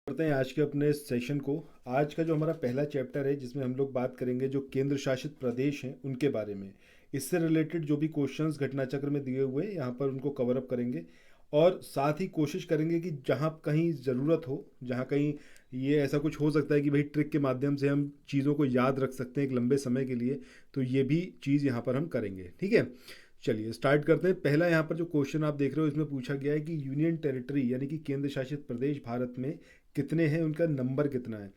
करते हैं आज के अपने सेशन को। आज का जो हमारा पहला चैप्टर है जिसमें हम लोग बात करेंगे जो केंद्र शासित प्रदेश हैं उनके बारे में। इससे रिलेटेड जो भी क्वेश्चंस घटना चक्र में दिए हुए हैं यहाँ पर उनको कवर अप करेंगे और साथ ही कोशिश करेंगे कि जहाँ कहीं ज़रूरत हो, जहाँ कहीं ये ऐसा कुछ हो सकता है कि भाई ट्रिक के माध्यम से हम चीज़ों को याद रख सकते हैं एक लंबे समय के लिए, तो ये भी चीज़ यहाँ पर हम करेंगे। ठीक है, चलिए स्टार्ट करते हैं। पहला यहाँ पर जो क्वेश्चन आप देख रहे हो इसमें पूछा गया है कि यूनियन टेरिटरी यानी कि केंद्र शासित प्रदेश भारत में कितने हैं, उनका नंबर कितना है।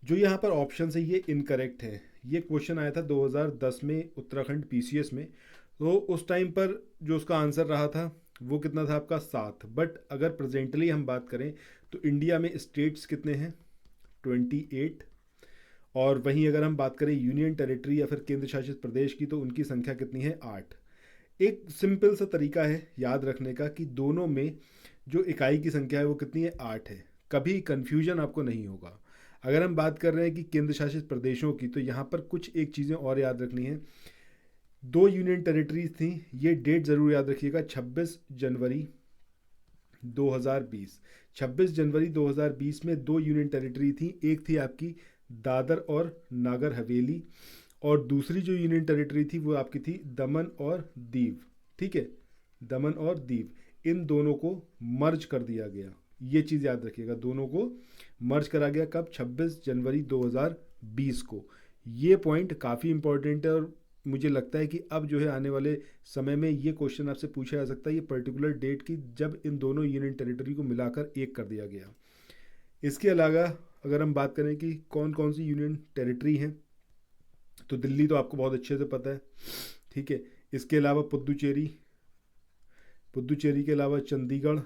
जो यहाँ पर ऑप्शन है ये इनकरेक्ट है। ये क्वेश्चन आया था 2010 में उत्तराखंड पीसीएस में, तो उस टाइम पर जो उसका आंसर रहा था वो कितना था आपका 7। बट अगर प्रेजेंटली हम बात करें तो इंडिया में स्टेट्स कितने हैं 28। और वहीं अगर हम बात करें यूनियन टेरिटरी या फिर केंद्र शासित प्रदेश की तो उनकी संख्या कितनी है 8। एक सिंपल सा तरीका है याद रखने का कि दोनों में जो इकाई की संख्या है वो कितनी है 8 है। कभी कन्फ्यूजन आपको नहीं होगा। अगर हम बात कर रहे हैं कि केंद्र शासित प्रदेशों की तो यहाँ पर कुछ एक चीज़ें और याद रखनी है। 2 यूनियन टेरिटरीज थी, ये डेट ज़रूर याद रखिएगा 26 जनवरी 2020। 26 जनवरी 2020 में 2 यूनियन टेरिटरी थी। एक थी आपकी दादर और नागर हवेली और दूसरी जो यूनियन टेरिटरी थी वो आपकी थी दमन और दीव। ठीक है, दमन और दीव, इन दोनों को मर्ज कर दिया गया। ये चीज़ याद रखिएगा, दोनों को मर्ज करा गया कब 26 जनवरी 2020 को। ये पॉइंट काफ़ी इंपॉर्टेंट है और मुझे लगता है कि अब जो है आने वाले समय में ये क्वेश्चन आपसे पूछा जा सकता है ये पर्टिकुलर डेट की जब इन दोनों यूनियन टेरिटरी को मिलाकर एक कर दिया गया। इसके अलावा अगर हम बात करें कि कौन कौन सी यूनियन टेरिटरी हैं तो दिल्ली तो आपको बहुत अच्छे से पता है। ठीक है, इसके अलावा पुद्दुचेरी, पुद्दुचेरी के अलावा चंडीगढ़,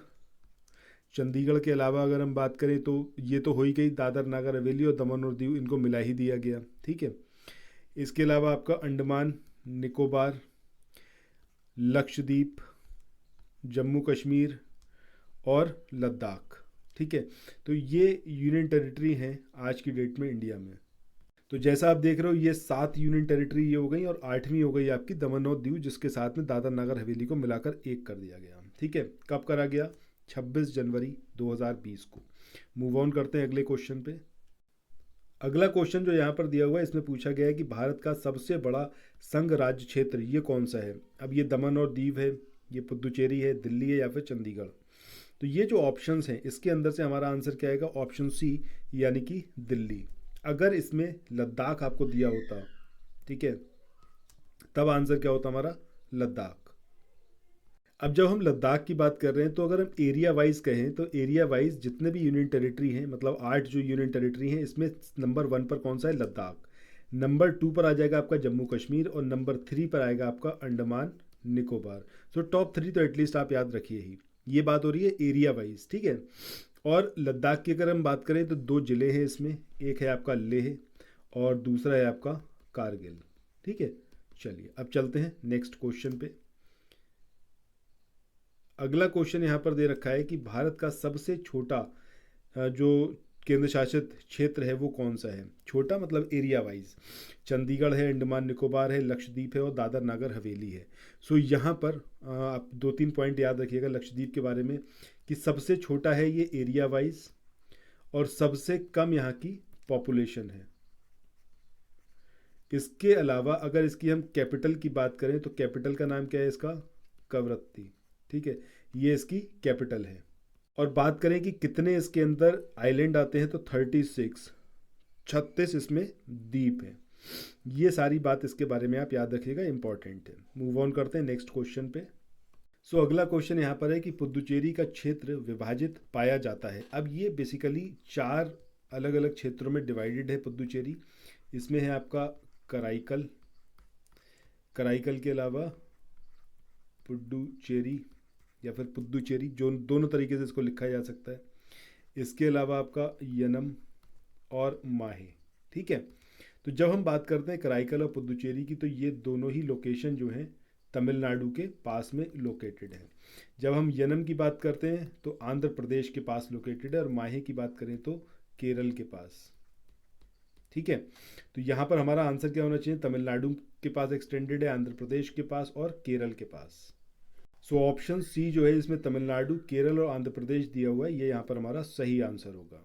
चंडीगढ़ के अलावा अगर हम बात करें तो ये तो हो ही गई दादर नागर हवेली और दमन और दीव, इनको मिला ही दिया गया। ठीक है, इसके अलावा आपका अंडमान निकोबार, लक्षद्वीप, जम्मू कश्मीर और लद्दाख। ठीक है, तो ये यूनियन टेरिटरी हैं आज की डेट में इंडिया में। तो जैसा आप देख रहे हो ये 7 यूनियन टेरिटरी ये हो गई और 8वीं हो गई आपकी दमन और दीव, जिसके साथ में दादर नागर हवेली को मिलाकर एक कर दिया गया। ठीक है, कब करा गया 26 जनवरी 2020 को। मूव ऑन करते हैं अगले क्वेश्चन पे। अगला क्वेश्चन जो यहाँ पर दिया हुआ है इसमें पूछा गया है कि भारत का सबसे बड़ा संघ राज्य क्षेत्र ये कौन सा है। अब ये दमन और दीव है, ये पुद्दुचेरी है, दिल्ली है या फिर चंडीगढ़। तो ये जो ऑप्शंस हैं इसके अंदर से हमारा आंसर क्या आएगा, ऑप्शन सी यानी कि दिल्ली। अगर इसमें लद्दाख आपको दिया होता, ठीक है, तब आंसर क्या होता हमारा लद्दाख। अब जब हम लद्दाख की बात कर रहे हैं तो अगर हम एरिया वाइज कहें तो एरिया वाइज जितने भी यूनियन टेरिटरी हैं, मतलब 8 जो यूनियन टेरिटरी हैं, इसमें नंबर 1 पर कौन सा है लद्दाख, नंबर 2 पर आ जाएगा आपका जम्मू कश्मीर और नंबर 3 पर आएगा आपका अंडमान निकोबार। सो टॉप 3 तो एटलीस्ट आप याद रखिए ही। ये बात हो रही है एरिया वाइज। ठीक है, और लद्दाख की अगर हम बात करें तो 2 ज़िले हैं इसमें, एक है आपका लेह और दूसरा है आपका कारगिल। ठीक है, चलिए अब चलते हैं नेक्स्ट क्वेश्चन पे। अगला क्वेश्चन यहाँ पर दे रखा है कि भारत का सबसे छोटा जो केंद्र शासित क्षेत्र है वो कौन सा है। छोटा मतलब एरिया वाइज, चंडीगढ़ है, अंडमान निकोबार है, लक्षद्वीप है और दादर नागर हवेली है। सो यहाँ पर आप 2-3 पॉइंट याद रखिएगा लक्षद्वीप के बारे में कि सबसे छोटा है ये एरिया वाइज और सबसे कम यहाँ की पॉपुलेशन है। इसके अलावा अगर इसकी हम कैपिटल की बात करें तो कैपिटल का नाम क्या है इसका, कवरत्ती। ठीक है, ये इसकी कैपिटल है। और बात करें कि कितने इसके अंदर आइलैंड आते हैं तो 36, 36 इसमें द्वीप हैं। ये सारी बात इसके बारे में आप याद रखिएगा, इंपॉर्टेंट है। मूव ऑन करते हैं नेक्स्ट क्वेश्चन पे। अगला क्वेश्चन यहाँ पर है कि पुद्दुचेरी का क्षेत्र विभाजित पाया जाता है। अब ये बेसिकली 4 अलग अलग क्षेत्रों में डिवाइडेड है पुद्दुचेरी। इसमें है आपका कराईकल, कराईकल के अलावा पुडुचेरी या फिर पुद्दुचेरी, जो दोनों तरीके से इसको लिखा जा सकता है। इसके अलावा आपका यनम और माहे। ठीक है, तो जब हम बात करते हैं कराईकल और पुद्दुचेरी की तो ये दोनों ही लोकेशन जो हैं तमिलनाडु के पास में लोकेटेड है। जब हम यनम की बात करते हैं तो आंध्र प्रदेश के पास लोकेटेड है और माहे की बात करें तो केरल के पास। ठीक है, तो यहाँ पर हमारा आंसर क्या होना चाहिए, तमिलनाडु के पास एक्सटेंडेड है, आंध्र प्रदेश के पास और केरल के पास। ऑप्शन सी जो है इसमें तमिलनाडु, केरल और आंध्र प्रदेश दिया हुआ है, ये यहाँ पर हमारा सही आंसर होगा।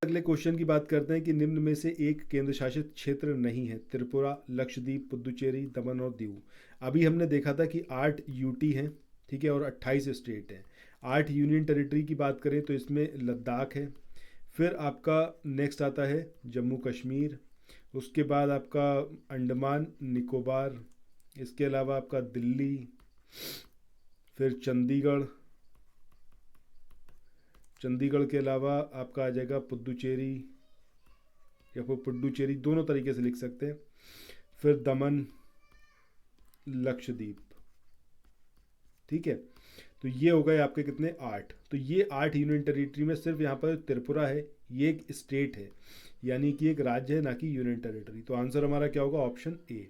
अगले क्वेश्चन की बात करते हैं कि निम्न में से एक केंद्र शासित क्षेत्र नहीं है। त्रिपुरा, लक्षद्वीप, पुदुचेरी, दमन और दीव। अभी हमने देखा था कि 8 यूटी हैं, ठीक है, और 28 स्टेट हैं। 8 यूनियन टेरिटरी की बात करें तो इसमें लद्दाख है, फिर आपका नेक्स्ट आता है जम्मू कश्मीर, उसके बाद आपका अंडमान निकोबार, इसके अलावा आपका दिल्ली, फिर चंडीगढ़, चंडीगढ़ के अलावा आपका आ जाएगा पुदुचेरी या फिर पुडुचेरी, दोनों तरीके से लिख सकते हैं, फिर दमन, लक्षद्वीप, ठीक है। तो ये हो गए आपके कितने, 8। तो ये 8 यूनियन टेरिटरी में सिर्फ यहाँ पर त्रिपुरा है, ये एक स्टेट है, यानी कि एक राज्य है, ना कि यूनियन टेरिटरी। तो आंसर हमारा क्या होगा, ऑप्शन ए।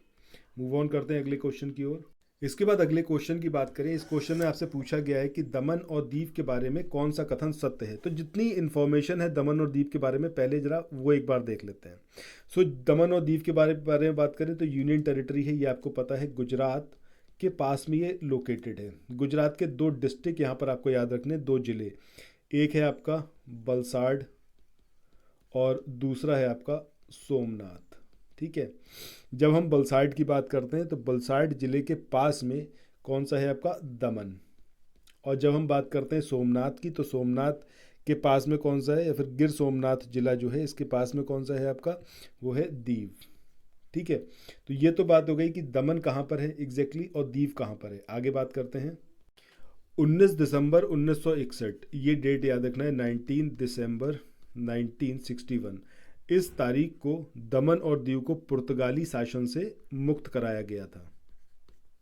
मूव ऑन करते हैं अगले क्वेश्चन की ओर। इसके बाद अगले क्वेश्चन की बात करें। इस क्वेश्चन में आपसे पूछा गया है कि दमन और दीव के बारे में कौन सा कथन सत्य है। तो जितनी इन्फॉर्मेशन है दमन और दीव के बारे में, पहले जरा वो एक बार देख लेते हैं। सो दमन और दीव के बारे में बात करें तो यूनियन टेरिटरी है, ये आपको पता है, गुजरात के पास में ये लोकेटेड है। गुजरात के 2 डिस्ट्रिक्ट यहाँ पर आपको याद रखने, 2 जिले, एक है आपका वलसाड और दूसरा है आपका सोमनाथ, ठीक है। जब हम वलसाड की बात करते हैं तो वलसाड जिले के पास में कौन सा है आपका, दमन। और जब हम बात करते हैं सोमनाथ की, तो सोमनाथ के पास में कौन सा है, या फिर गिर सोमनाथ जिला जो है इसके पास में कौन सा है आपका, वो है दीव, ठीक है। तो ये तो बात हो गई कि दमन कहाँ पर है एग्जैक्टली और दीव कहाँ पर है। आगे बात करते हैं। 19 दिसंबर 1961, ये डेट याद रखना है, 19 दिसंबर 1961, इस तारीख को दमन और दीव को पुर्तगाली शासन से मुक्त कराया गया था,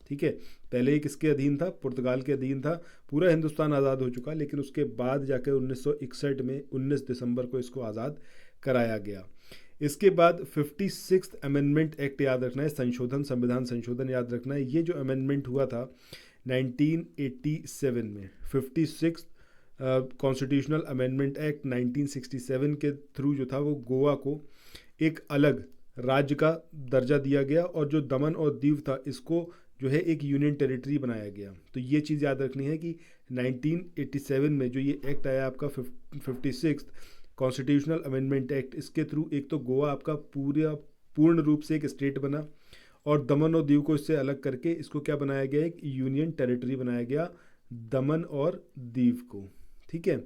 ठीक है। पहले एक इसके अधीन था, पुर्तगाल के अधीन था, पूरा हिंदुस्तान आज़ाद हो चुका, लेकिन उसके बाद जाकर 1961 में 19 दिसंबर को इसको आज़ाद कराया गया। इसके बाद 56th अमेंडमेंट एक्ट याद रखना है, संशोधन, संविधान संशोधन याद रखना है। ये जो अमेंडमेंट हुआ था 1987 में, 56 कॉन्स्टिट्यूशनल अमेंडमेंट एक्ट 1967 के थ्रू जो था वो गोवा को एक अलग राज्य का दर्जा दिया गया, और जो दमन और दीव था इसको जो है एक यूनियन टेरिटरी बनाया गया। तो ये चीज़ याद रखनी है कि 1987 में जो ये एक्ट आया आपका 56 कॉन्स्टिट्यूशनल अमेंडमेंट एक्ट, इसके थ्रू एक तो गोवा आपका पूर्ण रूप से एक स्टेट बना, और दमन और दीव को इससे अलग करके इसको क्या बनाया गया, एक यूनियन टेरिटरी बनाया गया दमन और दीव को, ठीक है।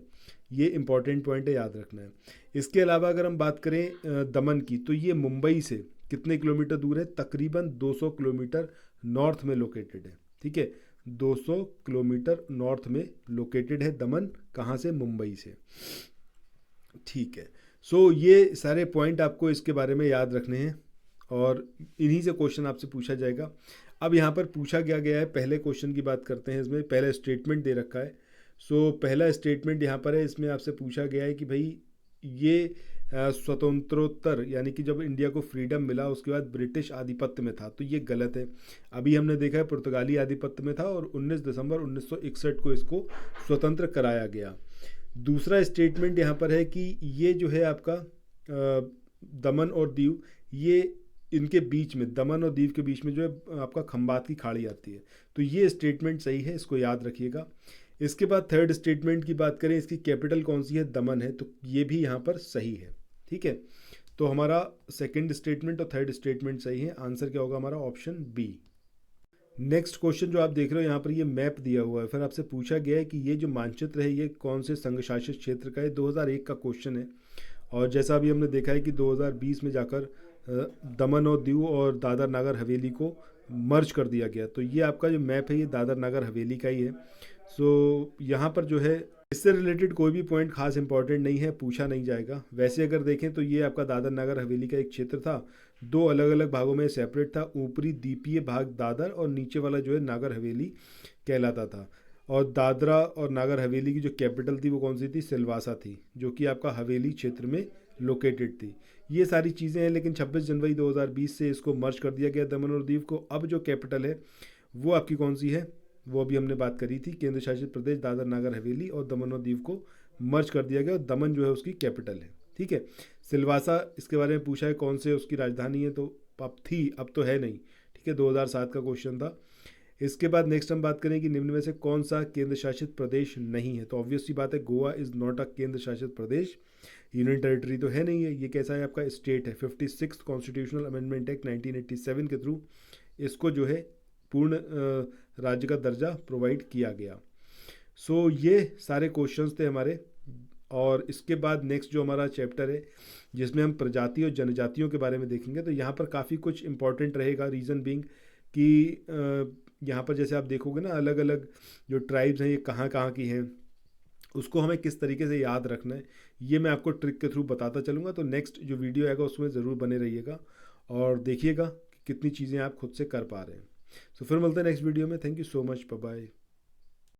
ये इंपॉर्टेंट पॉइंट है, याद रखना है। इसके अलावा अगर हम बात करें दमन की, तो ये मुंबई से कितने किलोमीटर दूर है, तकरीबन 200 किलोमीटर नॉर्थ में लोकेटेड है, ठीक है। 200 किलोमीटर नॉर्थ में लोकेटेड है दमन, कहाँ से, मुंबई से, ठीक है। सो ये सारे पॉइंट आपको इसके बारे में याद रखने हैं, और इन्हीं से क्वेश्चन आपसे पूछा जाएगा। अब यहाँ पर पूछा गया है, पहले क्वेश्चन की बात करते हैं। इसमें पहला स्टेटमेंट दे रखा है। सो पहला स्टेटमेंट यहाँ पर है, इसमें आपसे पूछा गया है कि भाई ये स्वतंत्रोत्तर, यानी कि जब इंडिया को फ्रीडम मिला उसके बाद ब्रिटिश आधिपत्य में था, तो ये गलत है। अभी हमने देखा है पुर्तगाली आधिपत्य में था, और 19 दिसंबर 1961 को इसको स्वतंत्र कराया गया। दूसरा स्टेटमेंट यहाँ पर है कि ये जो है आपका दमन और दीव, ये इनके बीच में, दमन और दीव के बीच में जो है आपका खंबात की खाड़ी आती है। तो ये स्टेटमेंट सही है, इसको याद रखिएगा। इसके बाद थर्ड स्टेटमेंट की बात करें, इसकी कैपिटल कौन सी है, दमन है, तो ये भी यहाँ पर सही है, ठीक है। तो हमारा सेकंड स्टेटमेंट और थर्ड स्टेटमेंट सही है। आंसर क्या होगा हमारा, ऑप्शन बी। नेक्स्ट क्वेश्चन जो आप देख रहे हो यहाँ पर, ये मैप दिया हुआ है, फिर आपसे पूछा गया है कि ये जो मानचित्र है ये कौन से संघ शासित क्षेत्र का है। 2001 का क्वेश्चन है, और जैसा अभी हमने देखा है कि 2020 में जाकर दमन और दीव और दादर नागर हवेली को मर्ज कर दिया गया। तो ये आपका जो मैप है ये दादर नागर हवेली का ही है। सो यहाँ पर जो है इससे रिलेटेड कोई भी पॉइंट खास इंपॉर्टेंट नहीं है, पूछा नहीं जाएगा। वैसे अगर देखें तो ये आपका दादर नागर हवेली का एक क्षेत्र था, 2 अलग अलग भागों में सेपरेट था। ऊपरी द्वीपीय भाग दादर और नीचे वाला जो है नागर हवेली कहलाता था। और दादरा और नागर हवेली की जो कैपिटल थी वो कौन सी थी, सिलवासा थी, जो कि आपका हवेली क्षेत्र में लोकेटेड थी। ये सारी चीज़ें हैं, लेकिन 26 जनवरी 2020 से इसको मर्ज कर दिया गया दमन और दीव को। अब जो कैपिटल है वो आपकी कौन सी है, वो अभी हमने बात करी थी, केंद्र शासित प्रदेश दादर नागर हवेली और दमन और दीव को मर्ज कर दिया गया, और दमन जो है उसकी कैपिटल है, ठीक है। सिलवासा इसके बारे में पूछा है कौन से उसकी राजधानी है, तो अब थी, अब तो है नहीं, ठीक है। 2007 का क्वेश्चन था। इसके बाद नेक्स्ट हम बात करें कि निम्न में से कौन सा केंद्र शासित प्रदेश नहीं है। तो ऑब्वियस सी बात है, गोवा इज़ नॉट अ केंद्र शासित प्रदेश। यूनियन टेरिटरी तो है नहीं है, ये कैसा है आपका स्टेट है। 56 कॉन्स्टिट्यूशनल अमेंडमेंट एक्ट 1987 के थ्रू इसको जो है पूर्ण राज्य का दर्जा प्रोवाइड किया गया। सो ये सारे क्वेश्चंस थे हमारे। और इसके बाद नेक्स्ट जो हमारा चैप्टर है जिसमें हम प्रजाति और जनजातियों के बारे में देखेंगे, तो यहाँ पर काफ़ी कुछ इंपॉर्टेंट रहेगा। रीज़न बीइंग कि यहाँ पर जैसे आप देखोगे ना, अलग अलग जो ट्राइब्स हैं ये कहाँ कहाँ की हैं, उसको हमें किस तरीके से याद रखना है, ये मैं आपको ट्रिक के थ्रू बताता चलूँगा। तो नेक्स्ट जो वीडियो आएगा उसमें ज़रूर बने रहिएगा और देखिएगा कि कितनी चीज़ें आप खुद से कर पा रहे हैं। सो फिर मिलते हैं नेक्स्ट वीडियो में। Thank you so much, bye bye.